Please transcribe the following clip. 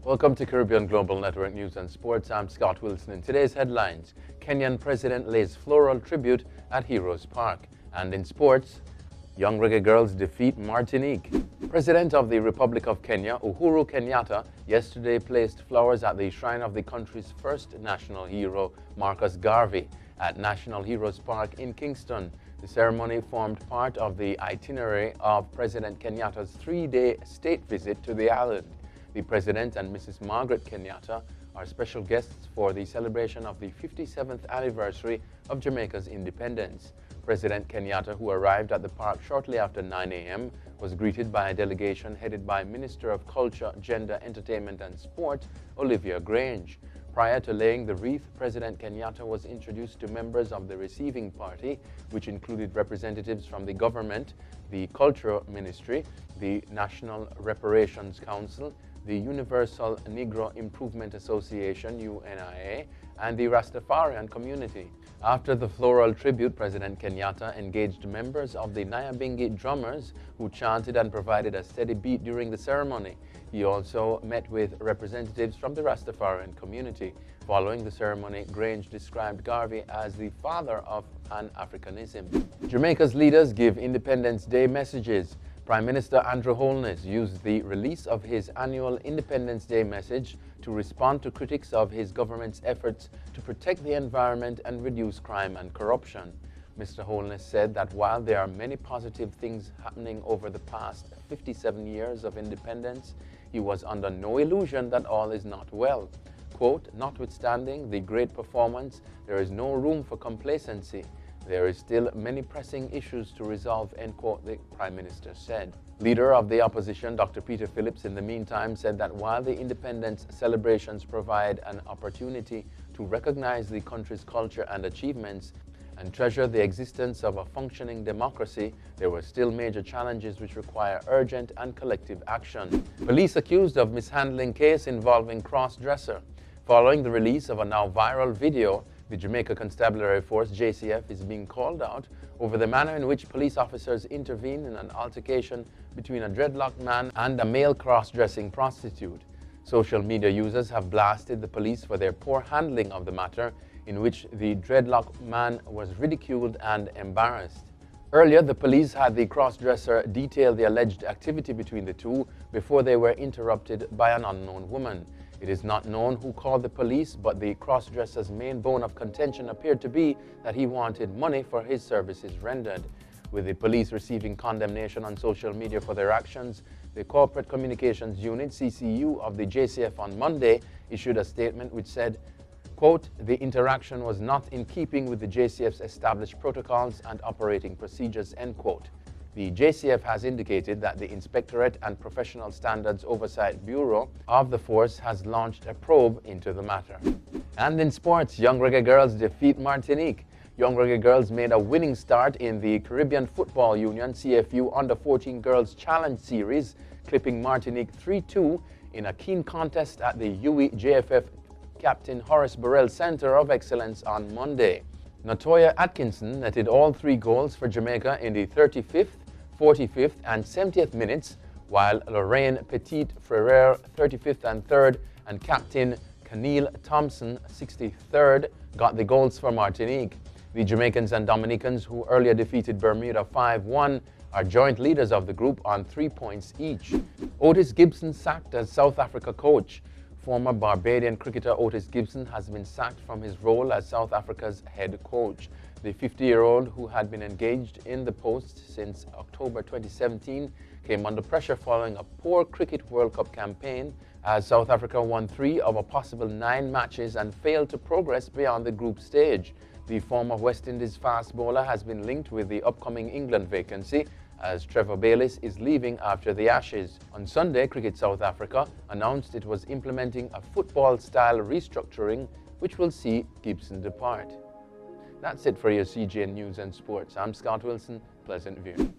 Welcome to Caribbean Global Network News and Sports. I'm Scott Wilson. In today's headlines, Kenyan President lays floral tribute at Heroes Park. And in sports, young Reggae Girlz defeat Martinique. President of the Republic of Kenya, Uhuru Kenyatta, yesterday placed flowers at the shrine of the country's first national hero, Marcus Garvey, at National Heroes Park in Kingston. The ceremony formed part of the itinerary of President Kenyatta's three-day state visit to the island. The President and Mrs. Margaret Kenyatta are special guests for the celebration of the 57th anniversary of Jamaica's independence. President Kenyatta, who arrived at the park shortly after 9 a.m., was greeted by a delegation headed by Minister of Culture, Gender, Entertainment and Sport, Olivia Grange. Prior to laying the wreath, President Kenyatta was introduced to members of the receiving party, which included representatives from the government, the Culture Ministry, the National Reparations Council, the Universal Negro Improvement Association, UNIA, and the Rastafarian community. After the floral tribute, President Kenyatta engaged members of the Nyabingi drummers who chanted and provided a steady beat during the ceremony. He also met with representatives from the Rastafarian community. Following the ceremony, Grange described Garvey as the father of Pan-Africanism. Jamaica's leaders give Independence Day messages. Prime Minister Andrew Holness used the release of his annual Independence Day message to respond to critics of his government's efforts to protect the environment and reduce crime and corruption. Mr. Holness said that while there are many positive things happening over the past 57 years of independence, he was under no illusion that all is not well. Quote, "Notwithstanding the great performance, there is no room for complacency. There is still many pressing issues to resolve," end quote, the Prime Minister said. Leader of the opposition, Dr. Peter Phillips, in the meantime, said that while the independence celebrations provide an opportunity to recognize the country's culture and achievements and treasure the existence of a functioning democracy, there were still major challenges which require urgent and collective action. Police accused of mishandling case involving cross-dresser. Following the release of a now viral video, the Jamaica Constabulary Force, JCF, is being called out over the manner in which police officers intervened in an altercation between a dreadlocked man and a male cross-dressing prostitute. Social media users have blasted the police for their poor handling of the matter, in which the dreadlocked man was ridiculed and embarrassed. Earlier, the police had the cross-dresser detail the alleged activity between the two before they were interrupted by an unknown woman. It is not known who called the police, but the cross-dresser's main bone of contention appeared to be that he wanted money for his services rendered. With the police receiving condemnation on social media for their actions, the Corporate Communications Unit, CCU, of the JCF on Monday issued a statement which said, quote, "The interaction was not in keeping with the JCF's established protocols and operating procedures," end quote. The JCF has indicated that the Inspectorate and Professional Standards Oversight Bureau of the force has launched a probe into the matter. And in sports, young Reggae Girlz defeat Martinique. Young Reggae Girlz made a winning start in the Caribbean Football Union CFU Under-14 Girls Challenge Series, clipping Martinique 3-2 in a keen contest at the UE JFF Captain Horace Burrell Center of Excellence on Monday. Natoya Atkinson netted all three goals for Jamaica in the 35th, 45th and 70th minutes, while Lorraine Petit-Frere, 35th and 3rd, and Captain Keneal Thompson, 63rd, got the goals for Martinique. The Jamaicans and Dominicans, who earlier defeated Bermuda 5-1, are joint leaders of the group on 3 points each. Ottis Gibson sacked as South Africa coach. Former Barbadian cricketer Ottis Gibson has been sacked from his role as South Africa's head coach. The 50-year-old, who had been engaged in the post since October 2017, came under pressure following a poor Cricket World Cup campaign as South Africa won 3 of a possible 9 matches and failed to progress beyond the group stage. The former West Indies fast bowler has been linked with the upcoming England vacancy, as Trevor Bayliss is leaving after the Ashes. On Sunday, Cricket South Africa announced it was implementing a football-style restructuring which will see Gibson depart. That's it for your CGN News and Sports. I'm Scott Wilson. Pleasant viewing.